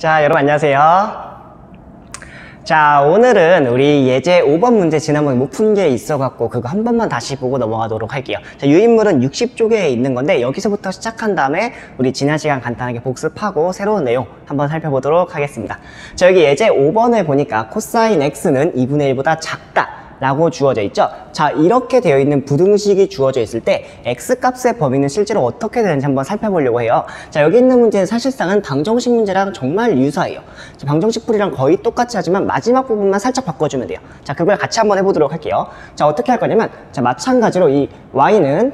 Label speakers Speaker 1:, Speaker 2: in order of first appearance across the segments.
Speaker 1: 자, 여러분 안녕하세요. 자, 오늘은 우리 예제 5번 문제 지난번에 못 푼 게 있어갖고 그거 한 번만 다시 보고 넘어가도록 할게요. 자, 유인물은 60쪽에 있는 건데 여기서부터 시작한 다음에 우리 지난 시간 간단하게 복습하고 새로운 내용 한번 살펴보도록 하겠습니다. 자, 여기 예제 5번을 보니까 코사인 x는 2분의 1보다 작다 라고 주어져 있죠. 자, 이렇게 되어 있는 부등식이 주어져 있을 때 x값의 범위는 실제로 어떻게 되는지 한번 살펴보려고 해요. 자, 여기 있는 문제는 사실상은 방정식 문제랑 정말 유사해요. 자, 방정식 풀이랑 거의 똑같이 하지만 마지막 부분만 살짝 바꿔주면 돼요. 자, 그걸 같이 한번 해보도록 할게요. 자, 어떻게 할 거냐면, 자, 마찬가지로 이 y는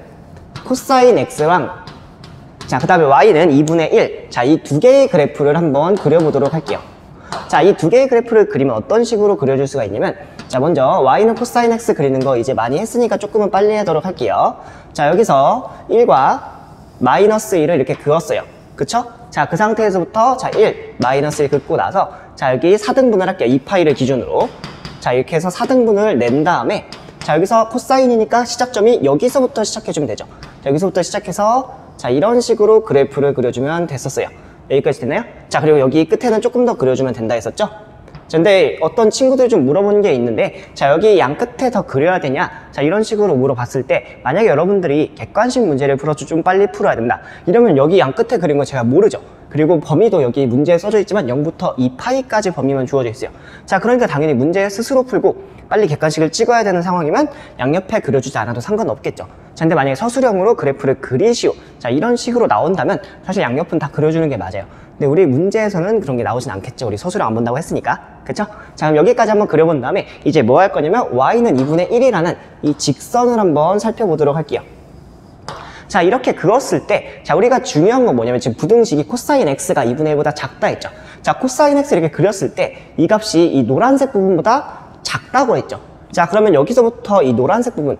Speaker 1: 코사인 x랑, 자, 그 다음에 y는 2분의 1. 자, 이 두 개의 그래프를 한번 그려보도록 할게요. 자, 이 두 개의 그래프를 그리면 어떤 식으로 그려줄 수가 있냐면, 자, 먼저 y는 코사인 x 그리는 거 이제 많이 했으니까 조금은 빨리 하도록 할게요. 자, 여기서 1과 마이너스 1을 이렇게 그었어요. 그쵸? 자, 그 상태에서부터 자, 1, 마이너스 1 긋고 나서 자, 여기 4등분을 할게요. 2파이를 기준으로. 자, 이렇게 해서 4등분을 낸 다음에 자, 여기서 코사인이니까 시작점이 여기서부터 시작해주면 되죠. 자, 여기서부터 시작해서 자, 이런 식으로 그래프를 그려주면 됐었어요. 여기까지 됐나요? 자, 그리고 여기 끝에는 조금 더 그려주면 된다 했었죠? 자, 근데 어떤 친구들이 좀 물어보는 게 있는데, 자, 여기 양 끝에 더 그려야 되냐? 자, 이런 식으로 물어봤을 때, 만약에 여러분들이 객관식 문제를 풀어서 좀 빨리 풀어야 된다. 이러면 여기 양 끝에 그린 거 제가 모르죠? 그리고 범위도 여기 문제에 써져 있지만 0부터 2파이까지 범위만 주어져 있어요. 자, 그러니까 당연히 문제 스스로 풀고 빨리 객관식을 찍어야 되는 상황이면 양옆에 그려주지 않아도 상관없겠죠. 자, 근데 만약에 서술형으로 그래프를 그리시오. 자, 이런 식으로 나온다면 사실 양옆은 다 그려주는 게 맞아요. 근데 우리 문제에서는 그런 게 나오진 않겠죠. 우리 서술형 안 본다고 했으니까. 그쵸? 자, 그럼 여기까지 한번 그려본 다음에 이제 뭐 할 거냐면 y는 2분의 1이라는 이 직선을 한번 살펴보도록 할게요. 자, 이렇게 그었을 때, 자, 우리가 중요한 건 뭐냐면 지금 부등식이 코사인 x가 2분의 1보다 작다 했죠. 자, 코사인 x 이렇게 그렸을 때 이 값이 이 노란색 부분보다 작다고 했죠. 자, 그러면 여기서부터 이 노란색 부분,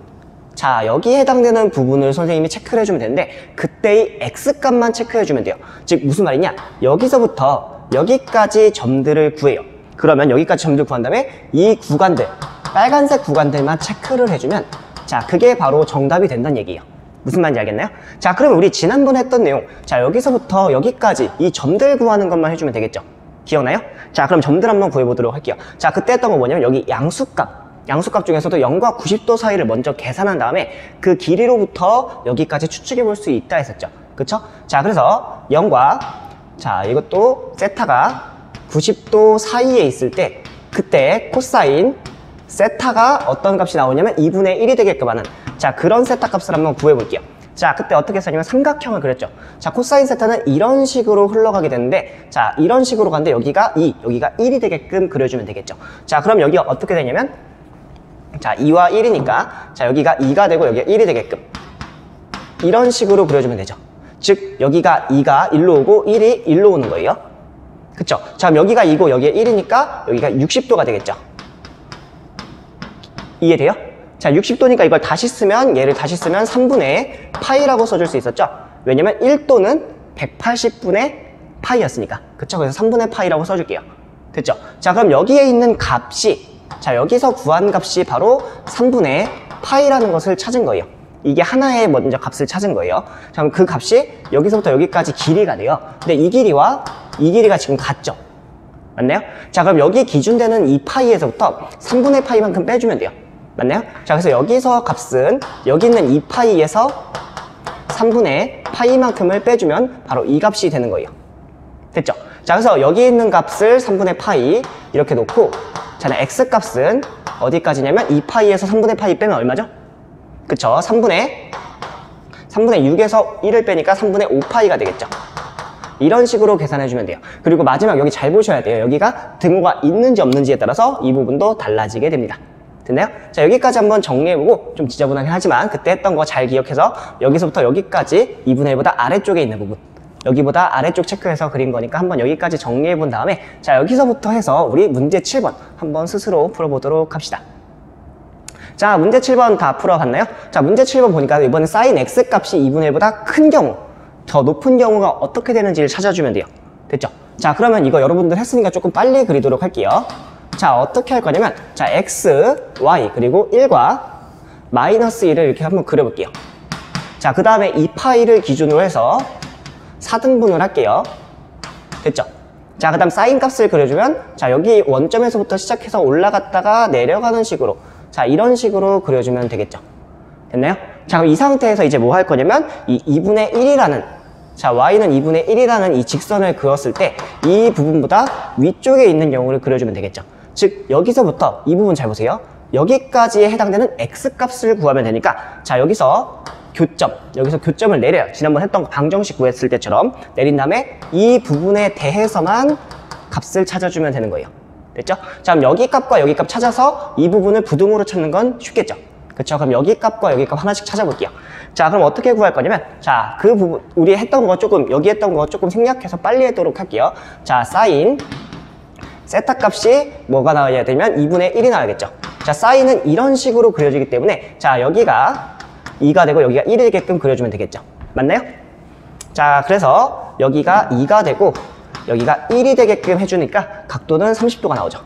Speaker 1: 자, 여기에 해당되는 부분을 선생님이 체크를 해주면 되는데 그때의 x값만 체크해주면 돼요. 즉 무슨 말이냐, 여기서부터 여기까지 점들을 구해요. 그러면 여기까지 점들 구한 다음에 이 구간들, 빨간색 구간들만 체크를 해주면 자, 그게 바로 정답이 된다는 얘기예요. 무슨 말인지 알겠나요? 자, 그러면 우리 지난번에 했던 내용, 자, 여기서부터 여기까지 이 점들 구하는 것만 해주면 되겠죠. 기억나요? 자, 그럼 점들 한번 구해보도록 할게요. 자, 그때 했던 거 뭐냐면 여기 양수값 중에서도 0과 90도 사이를 먼저 계산한 다음에 그 길이로부터 여기까지 추측해 볼 수 있다 했었죠. 그쵸? 자, 그래서 0과 자, 이것도 세타가 90도 사이에 있을 때 그때 코사인 세타가 어떤 값이 나오냐면 2분의 1이 되게끔 하는 자, 그런 세타 값을 한번 구해 볼게요. 자, 그때 어떻게 했었냐면 삼각형을 그렸죠. 자, 코사인 세타는 이런 식으로 흘러가게 되는데 자, 이런 식으로 가는데 여기가 2, 여기가 1이 되게끔 그려주면 되겠죠. 자, 그럼 여기가 어떻게 되냐면 자, 2와 1이니까 자, 여기가 2가 되고 여기가 1이 되게끔 이런 식으로 그려주면 되죠. 즉 여기가 2가 1로 오고 1이 1로 오는 거예요. 그쵸? 자, 그럼 여기가 2고 여기가 1이니까 여기가 60도가 되겠죠. 이해돼요? 자, 60도니까 이걸 다시 쓰면 얘를 다시 쓰면 3분의 파이라고 써줄 수 있었죠. 왜냐면 1도는 180분의 파이였으니까. 그쵸? 그래서 3분의 파이라고 써줄게요. 됐죠? 자, 그럼 여기에 있는 값이 자, 여기서 구한 값이 바로 3분의 파이라는 것을 찾은 거예요. 이게 하나의 먼저 값을 찾은 거예요. 자, 그럼 그 값이 여기서부터 여기까지 길이가 돼요. 근데 이 길이와 이 길이가 지금 같죠? 맞나요? 자, 그럼 여기 기준되는 이 파이에서부터 3분의 파이만큼 빼주면 돼요. 맞나요? 자, 그래서 여기서 값은 여기 있는 이 파이에서 3분의 파이만큼을 빼주면 바로 이 값이 되는 거예요. 됐죠? 자, 그래서 여기 있는 값을 3분의 파이 이렇게 놓고 자, x값은 어디까지냐면 2파이에서 3분의 파이 빼면 얼마죠? 그쵸? 3분의 6에서 1을 빼니까 3분의 5파이가 되겠죠. 이런 식으로 계산해주면 돼요. 그리고 마지막 여기 잘 보셔야 돼요. 여기가 등호가 있는지 없는지에 따라서 이 부분도 달라지게 됩니다. 됐나요? 자, 여기까지 한번 정리해보고 좀 지저분하긴 하지만 그때 했던 거 잘 기억해서 여기서부터 여기까지 2분의 1보다 아래쪽에 있는 부분 여기보다 아래쪽 체크해서 그린 거니까 한번 여기까지 정리해 본 다음에 자, 여기서부터 해서 우리 문제 7번 한번 스스로 풀어보도록 합시다. 자, 문제 7번 다 풀어봤나요? 자, 문제 7번 보니까 이번에 사인 x값이 2분의 1보다 큰 경우 더 높은 경우가 어떻게 되는지를 찾아주면 돼요. 됐죠? 자, 그러면 이거 여러분들 했으니까 조금 빨리 그리도록 할게요. 자, 어떻게 할 거냐면 자, x, y 그리고 1과 마이너스 1을 이렇게 한번 그려볼게요. 자, 그 다음에 2파이를 기준으로 해서 4등분을 할게요. 됐죠? 자, 그 다음 사인 값을 그려주면, 자, 여기 원점에서부터 시작해서 올라갔다가 내려가는 식으로, 자, 이런 식으로 그려주면 되겠죠. 됐나요? 자, 그럼 이 상태에서 이제 뭐 할 거냐면, 이 2분의 1이라는, 자, y는 2분의 1이라는 이 직선을 그었을 때, 이 부분보다 위쪽에 있는 경우를 그려주면 되겠죠. 즉, 여기서부터 이 부분 잘 보세요. 여기까지에 해당되는 x 값을 구하면 되니까, 자, 여기서 교점을 내려요. 지난번 했던 거 방정식 구했을 때처럼 내린 다음에 이 부분에 대해서만 값을 찾아주면 되는 거예요. 됐죠? 자, 그럼 여기 값과 여기 값 찾아서 이 부분을 부등호로 찾는 건 쉽겠죠? 그쵸? 그럼 여기 값과 여기 값 하나씩 찾아볼게요. 자, 그럼 어떻게 구할 거냐면, 자, 그 부분, 우리 했던 거 조금, 여기 했던 거 조금 생략해서 빨리 하도록 할게요. 자, 사인, 세타 값이 뭐가 나와야 되면 2분의 1이 나와야겠죠? 자, 사인은 이런 식으로 그려지기 때문에, 자, 여기가 2가 되고 여기가 1이 되게끔 그려주면 되겠죠? 맞나요? 자, 그래서 여기가 2가 되고 여기가 1이 되게끔 해주니까 각도는 30도가 나오죠.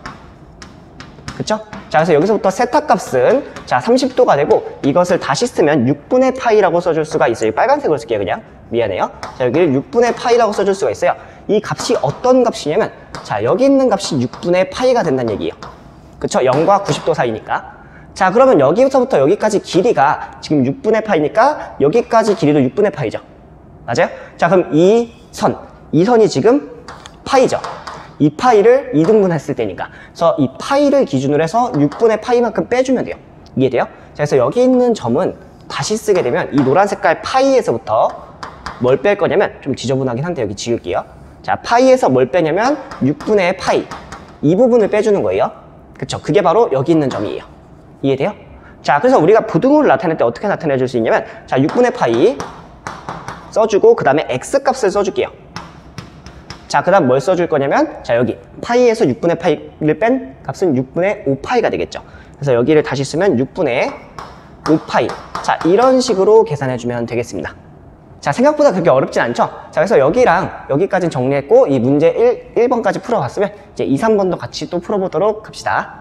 Speaker 1: 그쵸? 자, 그래서 여기서부터 세타 값은 자 30도가 되고 이것을 다시 쓰면 6분의 파이라고 써줄 수가 있어요. 빨간색으로 쓸게요. 그냥 미안해요. 자, 여기를 6분의 파이라고 써줄 수가 있어요. 이 값이 어떤 값이냐면, 자, 여기 있는 값이 6분의 파이가 된다는 얘기예요. 그쵸? 0과 90도 사이니까. 자, 그러면 여기서부터 여기까지 길이가 지금 6분의 파이니까 여기까지 길이도 6분의 파이죠. 맞아요? 자, 그럼 이 선이 지금 파이죠. 이 파이를 2등분 했을 때니까. 그래서 이 파이를 기준으로 해서 6분의 파이만큼 빼주면 돼요. 이해돼요? 자, 그래서 여기 있는 점은 다시 쓰게 되면 이 노란 색깔 파이에서부터 뭘 뺄 거냐면, 좀 지저분하긴 한데 여기 지울게요. 자, 파이에서 뭘 빼냐면 6분의 파이. 이 부분을 빼주는 거예요. 그쵸? 그게 바로 여기 있는 점이에요. 이해돼요? 자, 그래서 우리가 부등호를 나타낼 때 어떻게 나타내 줄 수 있냐면, 자, 6분의 파이 써주고 그 다음에 x 값을 써줄게요. 자, 그 다음 뭘 써줄 거냐면, 자, 여기 파이에서 6분의 파이를 뺀 값은 6분의 5파이가 되겠죠. 그래서 여기를 다시 쓰면 6분의 5파이. 자, 이런 식으로 계산해주면 되겠습니다. 자, 생각보다 그렇게 어렵진 않죠? 자, 그래서 여기랑 여기까지는 정리했고, 이 문제 1번까지 풀어봤으면 이제 2, 3번도 같이 또 풀어보도록 합시다.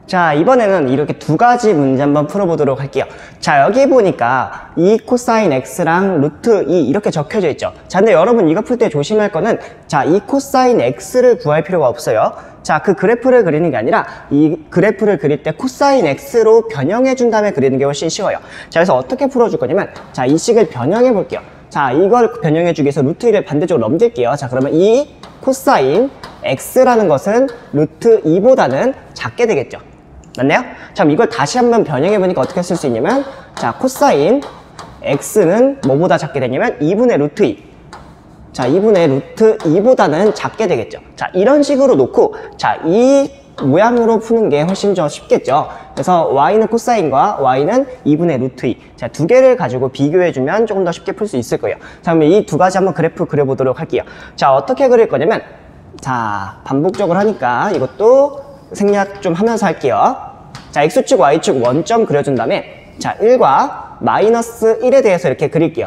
Speaker 1: 자, 이번에는 이렇게 두 가지 문제 한번 풀어보도록 할게요. 자, 여기 보니까 2 코사인 x랑 루트 2 이렇게 적혀져 있죠. 자, 근데 여러분 이거 풀 때 조심할 거는, 자, 2 코사인 x를 구할 필요가 없어요. 자, 그 그래프를 그리는 게 아니라 이 그래프를 그릴 때 코사인 x로 변형해 준 다음에 그리는 게 훨씬 쉬워요. 자, 그래서 어떻게 풀어줄 거냐면, 자, 이 식을 변형해 볼게요. 자, 이걸 변형해 주기 위해서 루트 2를 반대쪽으로 넘길게요. 자, 그러면 이 코사인 x라는 것은 루트 2보다는 작게 되겠죠. 맞나요? 자, 그럼 이걸 다시 한번 변형해 보니까 어떻게 쓸 수 있냐면, 자, 코사인 x는 뭐보다 작게 되냐면 2분의 루트 2. 자, 2분의 루트 2보다는 작게 되겠죠. 자, 이런 식으로 놓고, 자, 이 모양으로 푸는 게 훨씬 더 쉽겠죠. 그래서 y는 코사인과 y는 2분의 루트 2. 자, 두 개를 가지고 비교해주면 조금 더 쉽게 풀 수 있을 거예요. 자, 그러면 이 두 가지 한번 그래프 그려보도록 할게요. 자, 어떻게 그릴 거냐면, 자, 반복적으로 하니까 이것도 생략 좀 하면서 할게요. 자, x축, y축 원점 그려준 다음에, 자, 1과 마이너스 1에 대해서 이렇게 그릴게요.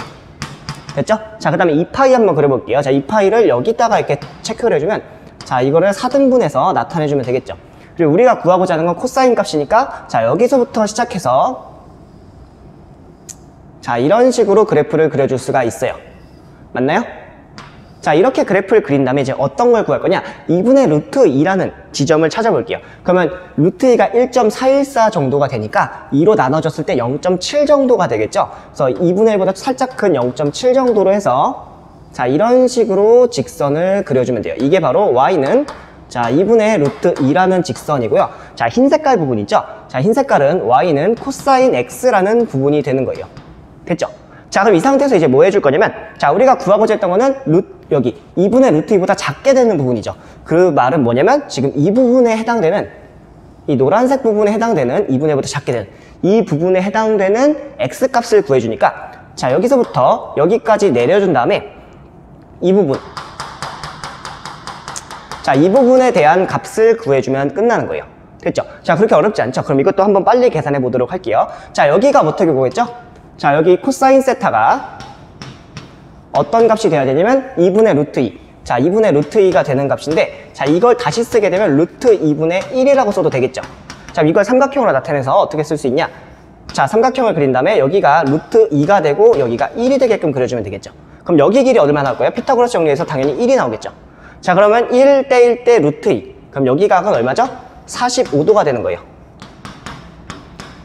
Speaker 1: 됐죠? 자, 그 다음에 2파이 한번 그려볼게요. 자, 2파이를 여기다가 이렇게 체크를 해주면, 자, 이거를 4등분해서 나타내주면 되겠죠. 그리고 우리가 구하고자 하는 건 코사인 값이니까, 자, 여기서부터 시작해서, 자, 이런 식으로 그래프를 그려줄 수가 있어요. 맞나요? 자, 이렇게 그래프를 그린 다음에 이제 어떤 걸 구할 거냐? 2분의 루트 2라는 지점을 찾아볼게요. 그러면 루트 2가 1.414 정도가 되니까 2로 나눠졌을 때 0.7 정도가 되겠죠? 그래서 2분의 1보다 살짝 큰 0.7 정도로 해서, 자, 이런 식으로 직선을 그려주면 돼요. 이게 바로 y는, 자, 2분의 루트 2라는 직선이고요. 자, 흰 색깔 부분 있죠? 자, 흰 색깔은 y는 코사인 x라는 부분이 되는 거예요. 됐죠? 자, 그럼 이 상태에서 이제 뭐 해줄 거냐면, 자, 우리가 구하고자 했던 거는 여기 2분의 루트 2보다 작게 되는 부분이죠. 그 말은 뭐냐면, 지금 이 부분에 해당되는, 이 노란색 부분에 해당되는 2분의 1보다 작게 되는 이 부분에 해당되는 x 값을 구해주니까, 자, 여기서부터 여기까지 내려준 다음에 이 부분, 자, 이 부분에 대한 값을 구해주면 끝나는 거예요. 됐죠? 자, 그렇게 어렵지 않죠? 그럼 이것도 한번 빨리 계산해 보도록 할게요. 자, 여기가 어떻게 보겠죠? 자, 여기 코사인 세타가 어떤 값이 돼야 되냐면 2분의 루트 2. 자, 2분의 루트 2가 되는 값인데, 자, 이걸 다시 쓰게 되면 루트 2분의 1이라고 써도 되겠죠. 자, 이걸 삼각형으로 나타내서 어떻게 쓸 수 있냐? 자, 삼각형을 그린 다음에 여기가 루트 2가 되고 여기가 1이 되게끔 그려주면 되겠죠. 그럼 여기 길이 얼마나 나올 거예요? 피타고라스 정리해서 당연히 1이 나오겠죠. 자, 그러면 1대 1대 루트 2. 그럼 여기 각은 얼마죠? 45도가 되는 거예요.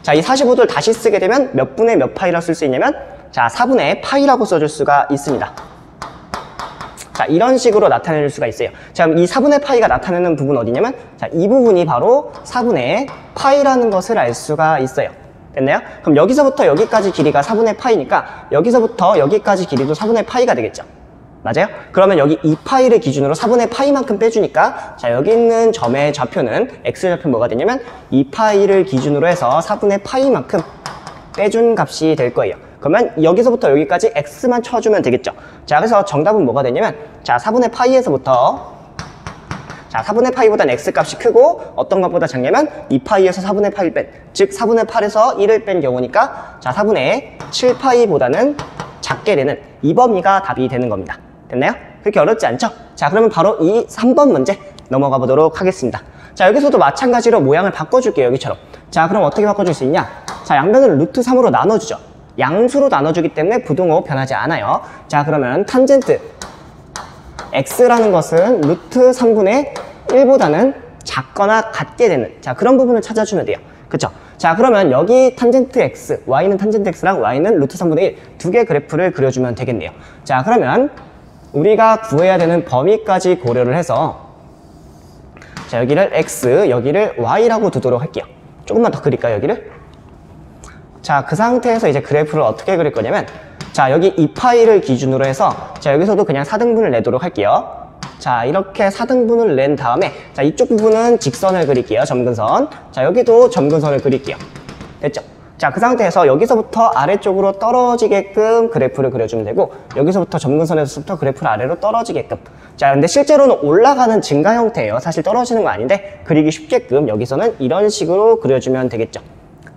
Speaker 1: 자, 이 45도를 다시 쓰게 되면 몇 분의 몇 파이라고 쓸 수 있냐면, 자, 4분의 파이라고 써줄 수가 있습니다. 자, 이런 식으로 나타낼 수가 있어요. 자, 그럼 이 4분의 파이가 나타내는 부분 어디냐면, 자, 이 부분이 바로 4분의 파이라는 것을 알 수가 있어요. 됐나요? 그럼 여기서부터 여기까지 길이가 4분의 파이니까 여기서부터 여기까지 길이도 4분의 파이가 되겠죠. 맞아요? 그러면 여기 2파이를 기준으로 4분의 파이만큼 빼주니까, 자, 여기 있는 점의 좌표는 X좌표 뭐가 되냐면 2파이를 기준으로 해서 4분의 파이만큼 빼준 값이 될 거예요. 그러면 여기서부터 여기까지 X만 쳐주면 되겠죠. 자, 그래서 정답은 뭐가 되냐면, 자, 4분의 파이에서부터, 자, 4분의 파이보다는 X 값이 크고 어떤 것보다 작냐면 2파이에서 4분의 파이를 뺀, 즉 4분의 8에서 1을 뺀 경우니까, 자, 4분의 7파이보다는 작게 되는 이 범위가 답이 되는 겁니다. 됐나요? 그렇게 어렵지 않죠? 자, 그러면 바로 이 3번 문제 넘어가 보도록 하겠습니다. 자, 여기서도 마찬가지로 모양을 바꿔줄게요. 여기처럼. 자, 그럼 어떻게 바꿔줄 수 있냐? 자, 양변을 루트 3으로 나눠주죠. 양수로 나눠주기 때문에 부등호 변하지 않아요. 자, 그러면 탄젠트 x라는 것은 루트 3분의 1보다는 작거나 같게 되는, 자, 그런 부분을 찾아주면 돼요. 그쵸? 자, 그러면 여기 탄젠트 x, y는 탄젠트 x랑 y는 루트 3분의 1 두 개 그래프를 그려주면 되겠네요. 자, 그러면 우리가 구해야 되는 범위까지 고려를 해서, 자, 여기를 x, 여기를 y라고 두도록 할게요. 조금만 더 그릴까요, 여기를? 자, 그 상태에서 이제 그래프를 어떻게 그릴 거냐면, 자, 여기 2파이를 기준으로 해서, 자, 여기서도 그냥 4등분을 내도록 할게요. 자, 이렇게 4등분을 낸 다음에, 자, 이쪽 부분은 직선을 그릴게요. 점근선. 자, 여기도 점근선을 그릴게요. 됐죠? 자, 그 상태에서 여기서부터 아래쪽으로 떨어지게끔 그래프를 그려주면 되고, 여기서부터 점근선에서부터 그래프를 아래로 떨어지게끔. 자, 근데 실제로는 올라가는 증가 형태예요. 사실 떨어지는 거 아닌데 그리기 쉽게끔 여기서는 이런 식으로 그려주면 되겠죠.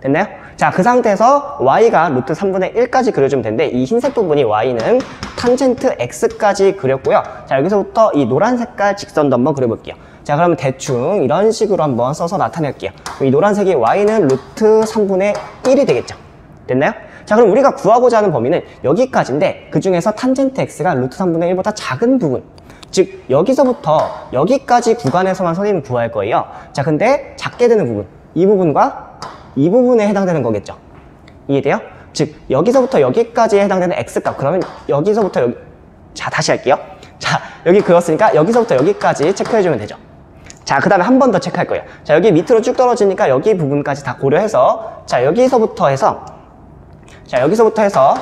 Speaker 1: 됐나요? 자, 그 상태에서 y가 루트 3분의 1까지 그려주면 되는데, 이 흰색 부분이 y는 탄젠트 x까지 그렸고요. 자, 여기서부터 이 노란 색깔 직선도 한번 그려볼게요. 자, 그러면 대충 이런 식으로 한번 써서 나타낼게요. 이 노란색이 y는 루트 3분의 1이 되겠죠. 됐나요? 자, 그럼 우리가 구하고자 하는 범위는 여기까지인데, 그 중에서 탄젠트 x가 루트 3분의 1보다 작은 부분, 즉 여기서부터 여기까지 구간에서만 선생님이 구할 거예요. 자, 근데 작게 되는 부분, 이 부분과 이 부분에 해당되는 거겠죠. 이해돼요? 즉 여기서부터 여기까지에 해당되는 x값, 그러면 여기서부터 여기, 자, 다시 할게요. 자, 여기 그었으니까 여기서부터 여기까지 체크해주면 되죠. 자, 그 다음에 한 번 더 체크할 거예요. 자, 여기 밑으로 쭉 떨어지니까 여기 부분까지 다 고려해서, 자, 여기서부터 해서, 자, 여기서부터 해서,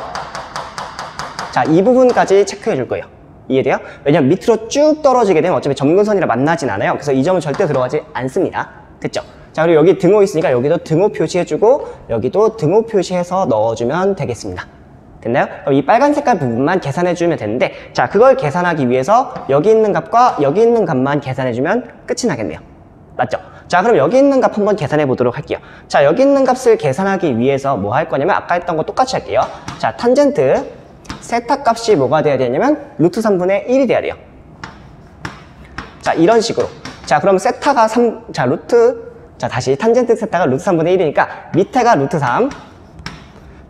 Speaker 1: 자, 이 부분까지 체크해 줄 거예요. 이해돼요? 왜냐면 밑으로 쭉 떨어지게 되면 어차피 점근선이랑 만나진 않아요. 그래서 이 점은 절대 들어가지 않습니다. 됐죠? 자, 그리고 여기 등호 있으니까 여기도 등호 표시해주고, 여기도 등호 표시해서 넣어주면 되겠습니다. 됐나요? 그럼 이 빨간 색깔 부분만 계산해주면 되는데, 자, 그걸 계산하기 위해서 여기 있는 값과 여기 있는 값만 계산해주면 끝이 나겠네요. 맞죠? 자, 그럼 여기 있는 값 한번 계산해 보도록 할게요. 자, 여기 있는 값을 계산하기 위해서 뭐 할 거냐면, 아까 했던 거 똑같이 할게요. 자, 탄젠트 세타 값이 뭐가 돼야 되냐면 루트 3분의 1이 돼야 돼요. 자, 이런 식으로. 자, 그럼 세타가 3, 자, 루트, 자, 다시 탄젠트 세타가 루트 3분의 1이니까 밑에가 루트 3.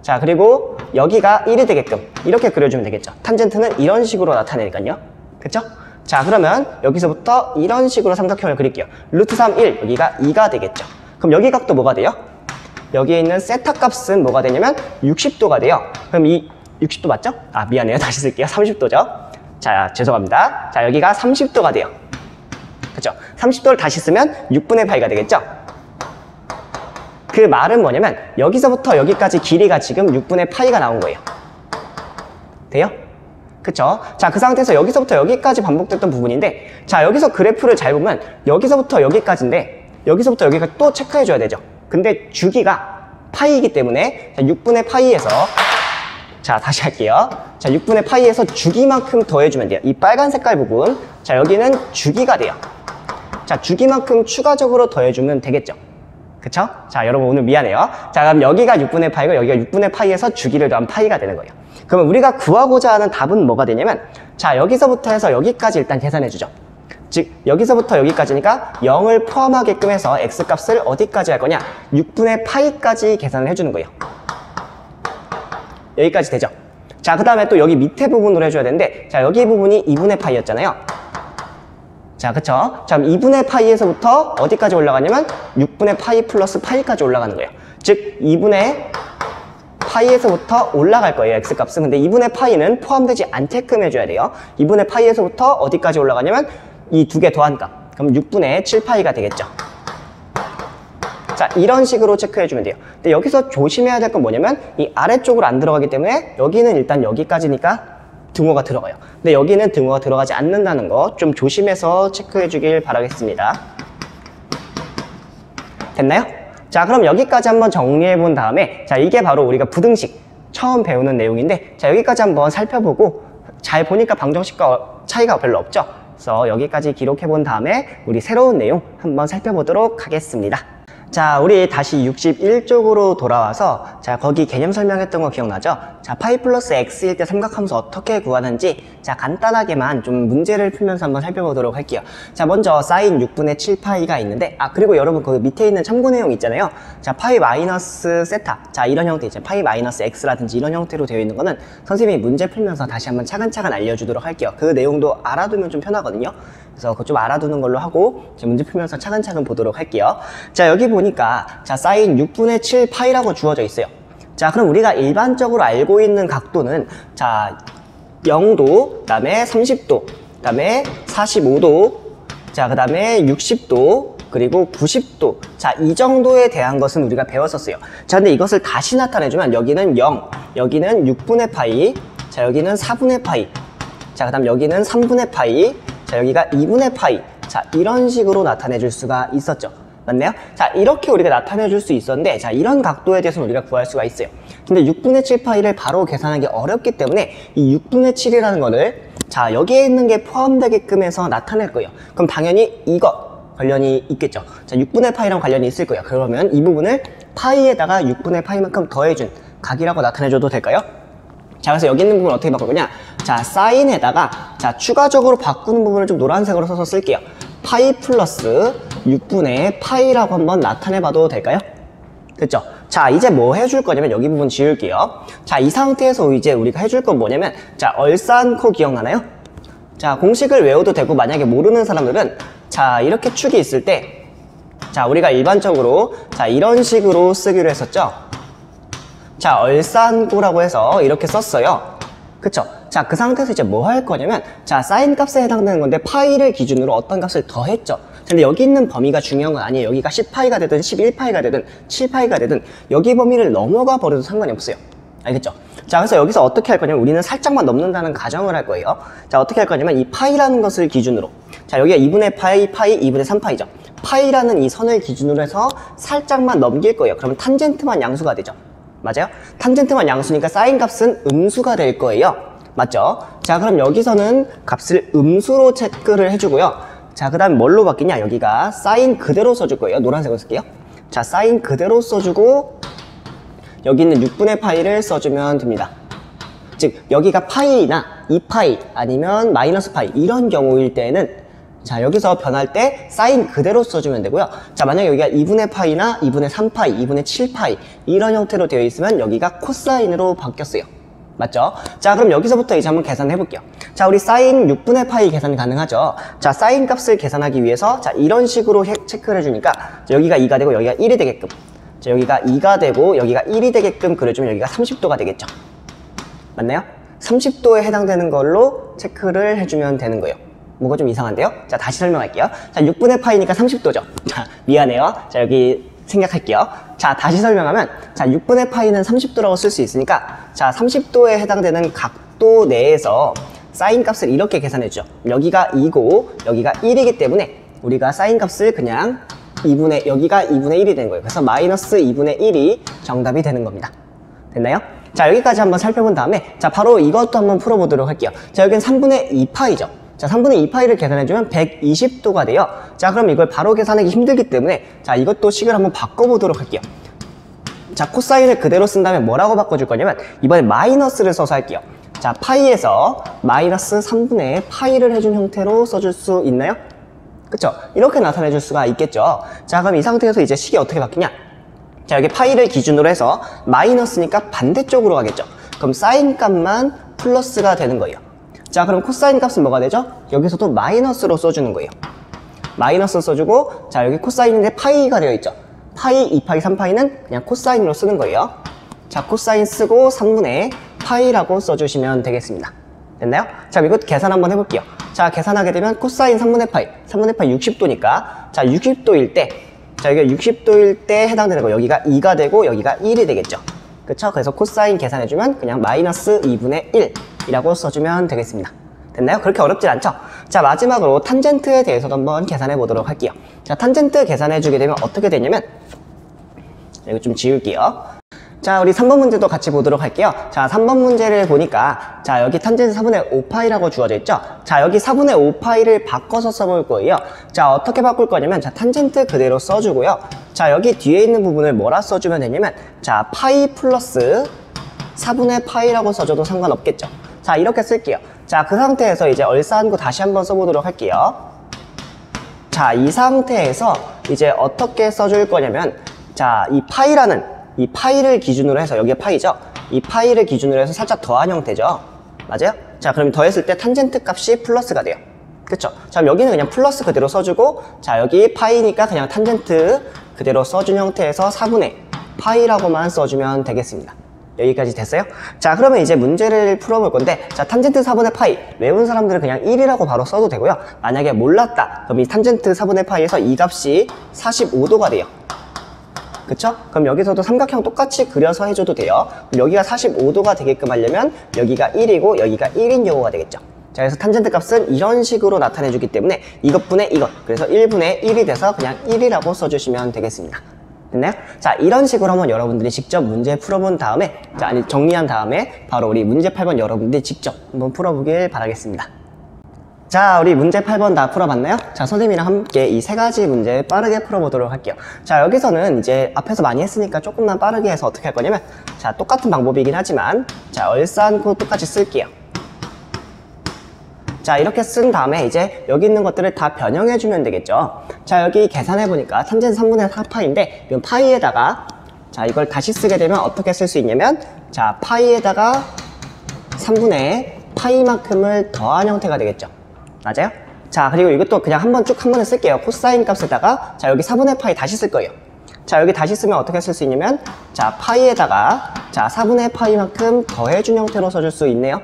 Speaker 1: 자, 그리고 여기가 1이 되게끔 이렇게 그려주면 되겠죠. 탄젠트는 이런 식으로 나타내니까요. 그쵸? 자, 그러면 여기서부터 이런 식으로 삼각형을 그릴게요. 루트 3, 1, 여기가 2가 되겠죠. 그럼 여기 각도 뭐가 돼요? 여기에 있는 세타 값은 뭐가 되냐면 60도가 돼요. 그럼 이 60도 맞죠? 아, 미안해요. 다시 쓸게요. 30도죠. 자, 죄송합니다. 자, 여기가 30도가 돼요. 그쵸? 30도를 다시 쓰면 6분의 파이가 되겠죠? 그 말은 뭐냐면 여기서부터 여기까지 길이가 지금 6분의 파이가 나온 거예요. 돼요? 그쵸? 자, 그 상태에서 여기서부터 여기까지 반복됐던 부분인데, 자, 여기서 그래프를 잘 보면 여기서부터 여기까지인데 여기서부터 여기까지 또 체크해줘야 되죠. 근데 주기가 파이이기 때문에 6분의 파이에서, 자, 다시 할게요. 자, 6분의 파이에서 주기만큼 더해주면 돼요. 이 빨간 색깔 부분, 자, 여기는 주기가 돼요. 자, 주기만큼 추가적으로 더해주면 되겠죠. 그쵸? 자, 여러분 오늘 미안해요. 자, 그럼 여기가 6분의 파이고 여기가 6분의 파이에서 주기를 더한 파이가 되는 거예요. 그러면 우리가 구하고자 하는 답은 뭐가 되냐면, 자, 여기서부터 해서 여기까지 일단 계산해주죠. 즉, 여기서부터 여기까지니까 0을 포함하게끔 해서 x값을 어디까지 할 거냐? 6분의 파이까지 계산을 해주는 거예요. 여기까지 되죠? 자, 그 다음에 또 여기 밑에 부분으로 해줘야 되는데, 자, 여기 부분이 2분의 파이였잖아요. 자, 그쵸? 자, 그럼 2분의 파이에서부터 어디까지 올라가냐면 6분의 파이 플러스 파이까지 올라가는 거예요. 즉 2분의 파이에서부터 올라갈 거예요, x값은. 근데 2분의 파이는 포함되지 않게끔 해줘야 돼요. 2분의 파이에서부터 어디까지 올라가냐면 이 두 개 더한 값. 그럼 6분의 7파이가 되겠죠. 자, 이런 식으로 체크해주면 돼요. 근데 여기서 조심해야 될 건 뭐냐면 이 아래쪽으로 안 들어가기 때문에 여기는 일단 여기까지니까 등호가 들어가요. 근데 여기는 등호가 들어가지 않는다는 거 좀 조심해서 체크해 주길 바라겠습니다. 됐나요? 자, 그럼 여기까지 한번 정리해 본 다음에, 자, 이게 바로 우리가 부등식 처음 배우는 내용인데, 자, 여기까지 한번 살펴보고 잘 보니까 방정식과 차이가 별로 없죠? 그래서 여기까지 기록해 본 다음에 우리 새로운 내용 한번 살펴보도록 하겠습니다. 자, 우리 다시 61쪽으로 돌아와서, 자, 거기 개념 설명했던 거 기억나죠? 자, 파이 플러스 x일 때 삼각함수 어떻게 구하는지, 자, 간단하게만 좀 문제를 풀면서 한번 살펴보도록 할게요. 자, 먼저 사인 6분의 7파이가 있는데, 그리고 여러분 그 밑에 있는 참고 내용 있잖아요. 자, 파이 마이너스 세타. 자, 이런 형태 있죠. 파이 마이너스 x라든지 이런 형태로 되어 있는 거는 선생님이 문제 풀면서 다시 한번 차근차근 알려주도록 할게요. 그 내용도 알아두면 좀 편하거든요. 그래서 그거 좀 알아두는 걸로 하고 문제 풀면서 차근차근 보도록 할게요. 자, 여기 보니까 자, 사인 6분의 7파이라고 주어져 있어요. 자, 그럼 우리가 일반적으로 알고 있는 각도는 자, 0도, 그 다음에 30도, 그 다음에 45도, 자, 그 다음에 60도, 그리고 90도. 자, 이 정도에 대한 것은 우리가 배웠었어요. 자, 근데 이것을 다시 나타내주면 여기는 0, 여기는 6분의 파이, 자, 여기는 4분의 파이, 자, 그 다음 여기는 3분의 파이, 자, 여기가 2분의 파이. 자, 이런 식으로 나타내 줄 수가 있었죠. 맞나요? 자, 이렇게 우리가 나타내 줄 수 있었는데, 자, 이런 각도에 대해서는 우리가 구할 수가 있어요. 근데 6분의 7파이를 바로 계산하기 어렵기 때문에 이 6분의 7이라는 거를 자, 여기에 있는 게 포함되게끔 해서 나타낼 거예요. 그럼 당연히 이거 관련이 있겠죠. 자, 6분의 파이랑 관련이 있을 거예요. 그러면 이 부분을 파이에다가 6분의 파이만큼 더해준 각이라고 나타내줘도 될까요? 자, 그래서 여기 있는 부분을 어떻게 바꿀 거냐? 자, 사인에다가 자, 추가적으로 바꾸는 부분을 좀 노란색으로 써서 쓸게요. 파이 플러스 6분의 파이라고 한번 나타내봐도 될까요? 됐죠? 자, 이제 뭐 해줄 거냐면 여기 부분 지울게요. 자, 이 상태에서 이제 우리가 해줄 건 뭐냐면 자, 얼싸안코 기억나나요? 자, 공식을 외워도 되고 만약에 모르는 사람들은 자, 이렇게 축이 있을 때 자, 우리가 일반적으로 자, 이런 식으로 쓰기로 했었죠? 자, 얼싸안코라고 해서 이렇게 썼어요. 그쵸? 자, 그 상태에서 이제 뭐 할 거냐면 자, 사인 값에 해당되는 건데 파이를 기준으로 어떤 값을 더했죠. 근데 여기 있는 범위가 중요한 건 아니에요. 여기가 10파이가 되든 11파이가 되든 7파이가 되든 여기 범위를 넘어가 버려도 상관이 없어요. 알겠죠? 자, 그래서 여기서 어떻게 할 거냐면 우리는 살짝만 넘는다는 가정을 할 거예요. 자, 어떻게 할 거냐면 이 파이라는 것을 기준으로 자, 여기가 2분의 파이, 2분의 3파이죠. 파이라는 이 선을 기준으로 해서 살짝만 넘길 거예요. 그러면 탄젠트만 양수가 되죠. 맞아요? 탄젠트만 양수니까 사인 값은 음수가 될 거예요. 맞죠? 자, 그럼 여기서는 값을 음수로 체크를 해주고요. 자, 그 다음에 뭘로 바뀌냐? 여기가 사인 그대로 써줄 거예요. 노란색으로 쓸게요. 자, 사인 그대로 써주고 여기 있는 6분의 파이를 써주면 됩니다. 즉, 여기가 파이나 2파이 아니면 마이너스 파이 이런 경우일 때는 자, 여기서 변할 때 사인 그대로 써주면 되고요. 자, 만약에 여기가 2분의 파이나 2분의 3파이, 2분의 7파이 이런 형태로 되어 있으면 여기가 코사인으로 바뀌었어요. 맞죠? 자, 그럼 여기서부터 이제 한번 계산해 볼게요. 자, 우리 사인 6분의 파이 계산 가능하죠? 자, 사인 값을 계산하기 위해서 자, 이런 식으로 체크를 해주니까 자, 여기가 2가 되고 여기가 1이 되게끔 자, 여기가 2가 되고 여기가 1이 되게끔 그려주면 여기가 30도가 되겠죠? 맞나요? 30도에 해당되는 걸로 체크를 해주면 되는 거예요. 뭐가 좀 이상한데요? 자, 다시 설명할게요. 자, 6분의 파이니까 30도죠? 자, 미안해요. 자, 여기 생략할게요. 자, 다시 설명하면 자, 6분의 파이는 30도라고 쓸 수 있으니까 자, 30도에 해당되는 각도 내에서 사인 값을 이렇게 계산해주죠. 여기가 2고 여기가 1이기 때문에 우리가 사인 값을 그냥 여기가 2분의 1이 되는 거예요. 그래서 마이너스 2분의 1이 정답이 되는 겁니다. 됐나요? 자, 여기까지 한번 살펴본 다음에 자, 바로 이것도 한번 풀어보도록 할게요. 자, 여기는 3분의 2파이죠. 자, 3분의 2파이를 계산해주면 120도가 돼요. 자, 그럼 이걸 바로 계산하기 힘들기 때문에 자, 이것도 식을 한번 바꿔보도록 할게요. 자, 코사인을 그대로 쓴 다음에 뭐라고 바꿔줄 거냐면 이번에 마이너스를 써서 할게요. 자, 파이에서 마이너스 3분의 파이를 해준 형태로 써줄 수 있나요? 그쵸? 이렇게 나타내줄 수가 있겠죠. 자, 그럼 이 상태에서 이제 식이 어떻게 바뀌냐? 자, 여기 파이를 기준으로 해서 마이너스니까 반대쪽으로 가겠죠. 그럼 사인 값만 플러스가 되는 거예요. 자, 그럼 코사인 값은 뭐가 되죠? 여기서도 마이너스로 써주는 거예요. 마이너스 써주고, 자, 여기 코사인인데 파이가 되어 있죠. 파이 2파이 3파이는 그냥 코사인으로 쓰는 거예요. 자, 코사인 쓰고 3분의 파이라고 써주시면 되겠습니다. 됐나요? 자, 이거 계산 한번 해볼게요. 자, 계산하게 되면 코사인 3분의 파이 60도니까, 자, 60도일 때, 자, 여기가 60도일 때 해당되는 거, 여기가 2가 되고 여기가 1이 되겠죠. 그쵸? 그래서 코사인 계산해주면 그냥 마이너스 2분의 1이라고 써주면 되겠습니다. 됐나요? 그렇게 어렵진 않죠? 자, 마지막으로 탄젠트에 대해서도 한번 계산해 보도록 할게요. 자, 탄젠트 계산해주게 되면 어떻게 되냐면, 이거 좀 지울게요. 자, 우리 3번 문제도 같이 보도록 할게요. 자, 3번 문제를 보니까, 자, 여기 탄젠트 4분의 5파이라고 주어져 있죠? 자, 여기 4분의 5파이를 바꿔서 써볼 거예요. 자, 어떻게 바꿀 거냐면, 자, 탄젠트 그대로 써주고요. 자, 여기 뒤에 있는 부분을 뭐라 써주면 되냐면, 자, 파이 플러스 4분의 파이라고 써줘도 상관없겠죠? 자, 이렇게 쓸게요. 자, 그 상태에서 이제 얼싸한 거 다시 한번 써보도록 할게요. 자, 이 상태에서 이제 어떻게 써줄 거냐면, 자, 이 파이를 기준으로 해서, 여기가 파이죠? 이 파이를 기준으로 해서 살짝 더한 형태죠? 맞아요? 자, 그럼 더했을 때 탄젠트 값이 플러스가 돼요. 그쵸? 자, 그럼 여기는 그냥 플러스 그대로 써주고, 자, 여기 파이니까 그냥 탄젠트 그대로 써준 형태에서 4분의 파이라고만 써주면 되겠습니다. 여기까지 됐어요? 자, 그러면 이제 문제를 풀어볼 건데, 자, 탄젠트 4분의 파이 외운 사람들은 그냥 1이라고 바로 써도 되고요. 만약에 몰랐다, 그럼 이 탄젠트 4분의 파이에서 이 값이 45도가 돼요. 그쵸? 그럼 여기서도 삼각형 똑같이 그려서 해줘도 돼요. 그럼 여기가 45도가 되게끔 하려면 여기가 1이고 여기가 1인 경우가 되겠죠. 자, 그래서 탄젠트 값은 이런 식으로 나타내주기 때문에 이것분의 이것, 그래서 1분의 1이 돼서 그냥 1이라고 써주시면 되겠습니다. 됐나요? 자, 이런 식으로 한번 여러분들이 직접 문제 풀어본 다음에, 자, 아니, 정리한 다음에 바로 우리 문제 8번 여러분들이 직접 한번 풀어보길 바라겠습니다. 자, 우리 문제 8번 다 풀어봤나요? 자, 선생님이랑 함께 이 세 가지 문제 빠르게 풀어보도록 할게요. 자, 여기서는 이제 앞에서 많이 했으니까 조금만 빠르게 해서 어떻게 할 거냐면, 자, 똑같은 방법이긴 하지만, 자, 얼싸안고 똑같이 쓸게요. 자, 이렇게 쓴 다음에 이제 여기 있는 것들을 다 변형해주면 되겠죠. 자, 여기 계산해보니까 탄젠트 3분의 4파이인데, 이 파이에다가, 자, 이걸 다시 쓰게 되면 어떻게 쓸 수 있냐면, 자, 파이에다가 3분의 파이만큼을 더한 형태가 되겠죠. 맞아요? 자, 그리고 이것도 그냥 한번 쭉 한 번에 쓸게요. 코사인 값에다가, 자, 여기 4분의 파이 다시 쓸 거예요. 자, 여기 다시 쓰면 어떻게 쓸 수 있냐면, 자, 파이에다가, 자, 4분의 파이만큼 더해준 형태로 써줄 수 있네요.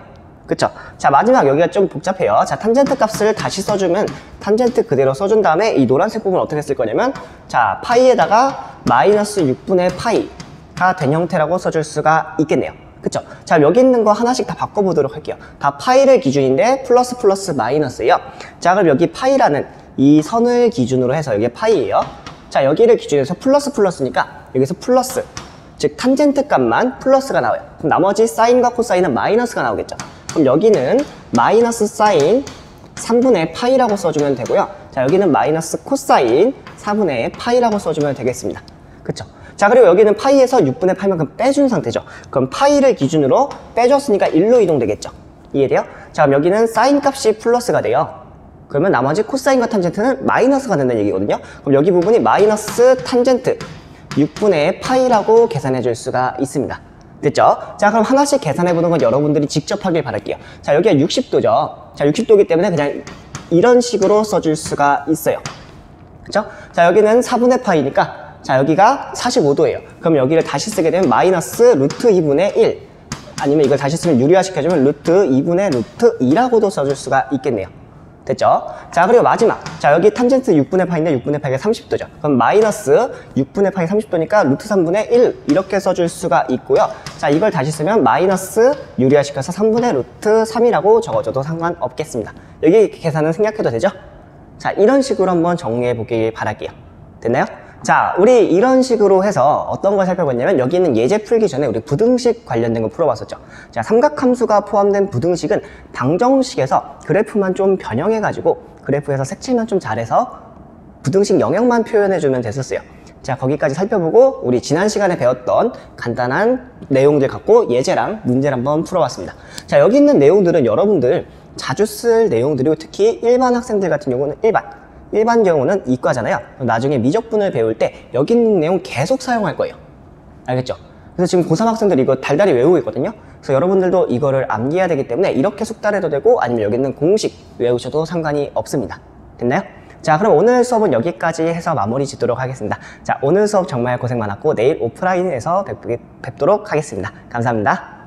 Speaker 1: 그쵸? 자, 마지막 여기가 좀 복잡해요. 자, 탄젠트 값을 다시 써주면, 탄젠트 그대로 써준 다음에 이 노란색 부분 어떻게 쓸 거냐면, 자, 파이에다가 마이너스 6분의 파이가 된 형태라고 써줄 수가 있겠네요. 그쵸? 자, 여기 있는 거 하나씩 다 바꿔보도록 할게요. 다 파이를 기준인데 플러스 플러스 마이너스예요. 자, 그럼 여기 파이라는 이 선을 기준으로 해서 여기 파이예요. 자, 여기를 기준해서 플러스 플러스니까 여기서 플러스, 즉 탄젠트 값만 플러스가 나와요. 그럼 나머지 사인과 코사인은 마이너스가 나오겠죠. 그럼 여기는 마이너스 사인 3분의 파이라고 써주면 되고요. 자, 여기는 마이너스 코사인 4분의 파이라고 써주면 되겠습니다. 그쵸? 자, 그리고 여기는 파이에서 6분의 파이만큼 빼준 상태죠. 그럼 파이를 기준으로 빼줬으니까 1로 이동되겠죠. 이해돼요? 자, 그럼 여기는 사인 값이 플러스가 돼요. 그러면 나머지 코사인과 탄젠트는 마이너스가 된다는 얘기거든요. 그럼 여기 부분이 마이너스 탄젠트 6분의 파이라고 계산해 줄 수가 있습니다. 됐죠? 자, 그럼 하나씩 계산해 보는 건 여러분들이 직접 하길 바랄게요. 자, 여기가 60도죠. 자, 60도이기 때문에 그냥 이런 식으로 써줄 수가 있어요. 그쵸? 자, 여기는 4분의 파이니까, 자, 여기가 45도예요. 그럼 여기를 다시 쓰게 되면 마이너스 루트 2분의 1, 아니면 이걸 다시 쓰면 유리화 시켜주면 루트 2분의 루트 2라고도 써줄 수가 있겠네요. 됐죠? 자, 그리고 마지막, 자, 여기 탄젠트 6분의 파인데 6분의 파이가 30도죠. 그럼 마이너스 6분의 파이 30도니까 루트 3분의 1 이렇게 써줄 수가 있고요. 자, 이걸 다시 쓰면 마이너스 유리화 시켜서 3분의 루트 3이라고 적어줘도 상관없겠습니다. 여기 계산은 생략해도 되죠? 자, 이런 식으로 한번 정리해 보길 바랄게요. 됐나요? 자, 우리 이런 식으로 해서 어떤 걸 살펴봤냐면, 여기 있는 예제 풀기 전에 우리 부등식 관련된 거 풀어봤었죠. 자, 삼각함수가 포함된 부등식은 방정식에서 그래프만 좀 변형해가지고 그래프에서 색칠만 좀 잘해서 부등식 영역만 표현해주면 됐었어요. 자, 거기까지 살펴보고 우리 지난 시간에 배웠던 간단한 내용들 갖고 예제랑 문제를 한번 풀어봤습니다. 자, 여기 있는 내용들은 여러분들 자주 쓸 내용들이고, 특히 일반 학생들 같은 경우는 일반 경우는 이과잖아요. 나중에 미적분을 배울 때 여기 있는 내용 계속 사용할 거예요. 알겠죠? 그래서 지금 고3 학생들이 이거 달달이 외우고 있거든요. 그래서 여러분들도 이거를 암기해야 되기 때문에 이렇게 숙달해도 되고, 아니면 여기 있는 공식 외우셔도 상관이 없습니다. 됐나요? 자, 그럼 오늘 수업은 여기까지 해서 마무리 짓도록 하겠습니다. 자, 오늘 수업 정말 고생 많았고 내일 오프라인에서 뵙도록 하겠습니다. 감사합니다.